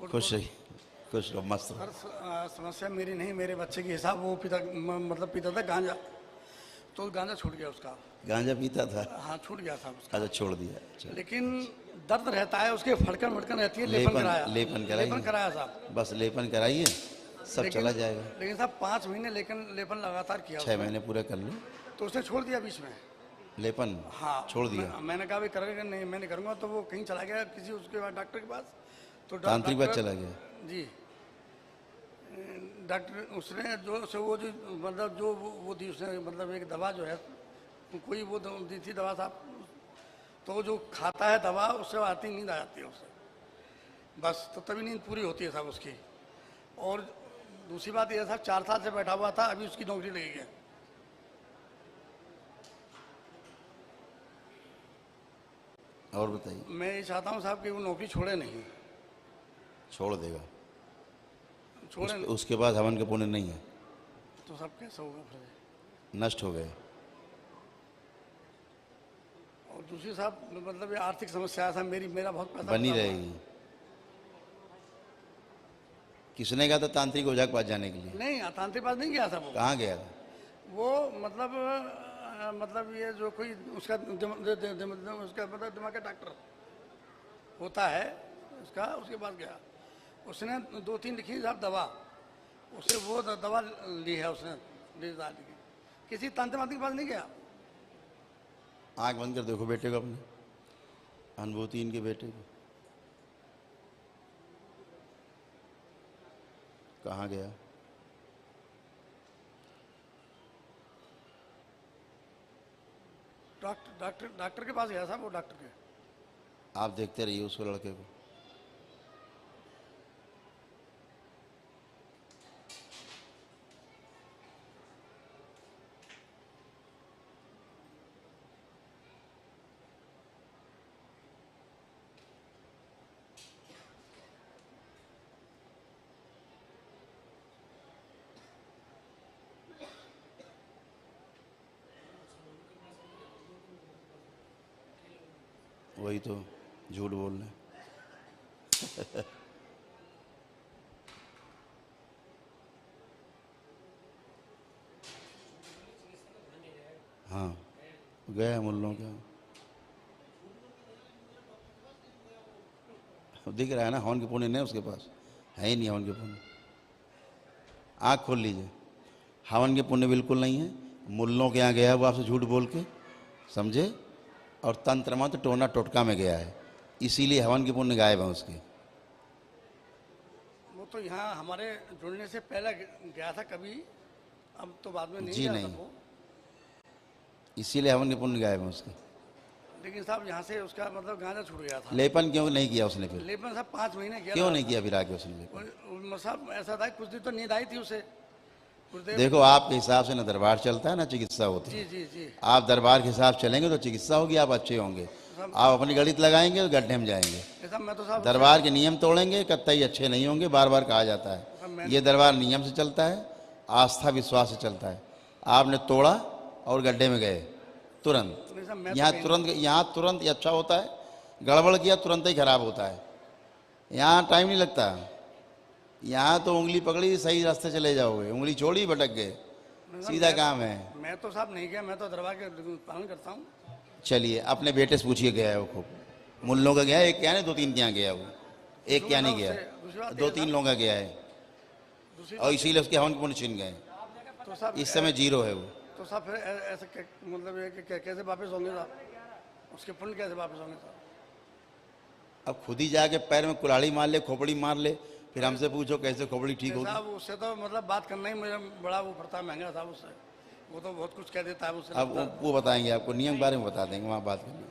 खुश रही, खुश रहो, मस्त रहो। सर समस्या मेरी नहीं, मेरे बच्चे की हिसाब वो पीता मतलब पीता था गांजा, तो गांजा छूट गया उसका। गांजा पीता था? हाँ छूट गया था उसका। अच्छा, छोड़ दिया। अच्छा, लेकिन दर्द रहता है उसके, फड़कन वड़कन रहती है। लेपन कराया, लेपन कराइए, लेपन कराया साहब। बस लेपन कराइए, सब चला जाएगा। लेकिन साहब 5 महीने लेपन लगातार किया 6 महीने पूरे कर लो, तो उसने छोड़ दिया बीच में। लेपन हाँ छोड़ दिया। मैंने कहा भाई करेगा नहीं, मैं नहीं करूँगा। तो वो कहीं चला गया किसी उसके बाद डॉक्टर के पास, तो तांत्रिक बात चला गया जी। डॉक्टर उसने जो वो जो मतलब जो वो दी उसने, मतलब एक दवा जो है कोई वो दी थी दवा साहब, तो जो खाता है दवा उससे आती नींद आ जाती है उससे, बस। तो तभी नींद पूरी होती है साहब उसकी। और दूसरी बात यह साहब 4 साल से बैठा हुआ था, अभी उसकी नौकरी लगी है। और बताइए। मैं ये चाहता हूँ साहब कि वो नौकरी छोड़े नहीं। छोड़ देगा, छोड़े उसके बाद हवन के पुण्य नहीं है, तो सब कैसे होगा फिर? नष्ट हो गए। और दूसरी साहब मतलब ये आर्थिक समस्या साहब मेरा बहुत पैसा बनी फंसा हुआ है। रहेगी। किसने कहा था तांत्रिक ओझा के पास जाने के लिए? नहीं, तांत्रिक पास नहीं गया था वो। कहाँ गया था? वो मतलब ये जो कोई उसका उसका मतलब दिमाग का डॉक्टर होता है उसका, उसके पास गया। उसने 2-3 लिखी साहब दवा, उससे वो दवा ली है उसने, किसी तांत्रिक के पास नहीं गया। आँख बंद कर देखो बेटे को अपने, अनुभूति इनके बेटे को। कहाँ गया? डॉक्टर के पास गया साहब, वो डॉक्टर के। आप देखते रहिए उसको, लड़के को। वही तो झूठ बोल रहे। हाँ, गया मुल्लों के। दिख रहा है ना, हवन के पुण्य नहीं उसके पास, है ही नहीं हवन के पुण्य। आँख खोल लीजिए, हवन के पुण्य बिल्कुल नहीं है। मुल्लों के यहाँ गया है वो आपसे झूठ बोल के, समझे? और तंत्र मंत्र टोना टोटका में गया है, इसीलिए हवन के पुण्य गायब है उसके। वो तो यहाँ हमारे जुड़ने से पहले गया था कभी, अब तो बाद में नहीं जी गया नहीं, था वो। इसीलिए हवन के पुण्य गायब है उसके। लेकिन साहब यहाँ से उसका मतलब गांजा छूट गया था। लेपन क्यों नहीं किया उसने फिर? लेपन साहब 5 महीने किया क्यों था। नहीं किया फिर आगे उसने लेपन? साहब ऐसा था कुछ दिन तो नींद आई थी उसे, कुछ देर। देखो, आपके हिसाब से ना दरबार चलता है ना चिकित्सा होती जी है। जी जी। आप दरबार के हिसाब चलेंगे तो चिकित्सा होगी, आप अच्छे होंगे। आप अपनी गणित लगाएंगे तो गड्ढे में जाएंगे। साहब मैं तो साहब दरबार के नियम तोड़ेंगे, कतई अच्छे नहीं होंगे, बार बार कहा जाता है। ये दरबार नियम से चलता है, आस्था विश्वास से चलता है। आपने तोड़ा और गड्ढे में गए तुरंत। यहाँ तुरंत ही अच्छा होता है, गड़बड़ किया तुरंत ही खराब होता है। यहाँ टाइम नहीं लगता। यहाँ तो उंगली पकड़ी सही रास्ते चले जाओगे, उंगली छोड़ी भटक गए, सीधा काम है। मैं तो साहब नहीं गया, मैं तो दरबार के पालन करता हूँ। चलिए, अपने बेटे से पूछिए गया है वो खूब। मुल्लों का गया है, एक क्या है 2-3 क्या गया वो, एक क्या नहीं गया, 2-3 लोगों का गया है। और इसीलिए उसके हवन के पुण्य छिन गए। तो साहब इस समय 0 है वो। तो साहब फिर ऐसे मतलब ये कि कैसे वापस होंगे साहब, उसके पुण्य कैसे वापस होंगे साहब? अब खुद ही जाके पैर में कुल्हाड़ी मार ले, खोपड़ी मार ले, फिर हमसे पूछो कैसे खोपड़ी ठीक होगी? साहब उससे तो मतलब बात करना ही मुझे बड़ा वो पड़ता है, महंगा साहब उससे। वो तो बहुत कुछ कह देता है उससे। अब वो बताएंगे आपको, नियम के बारे में बता देंगे, वहाँ बात करेंगे।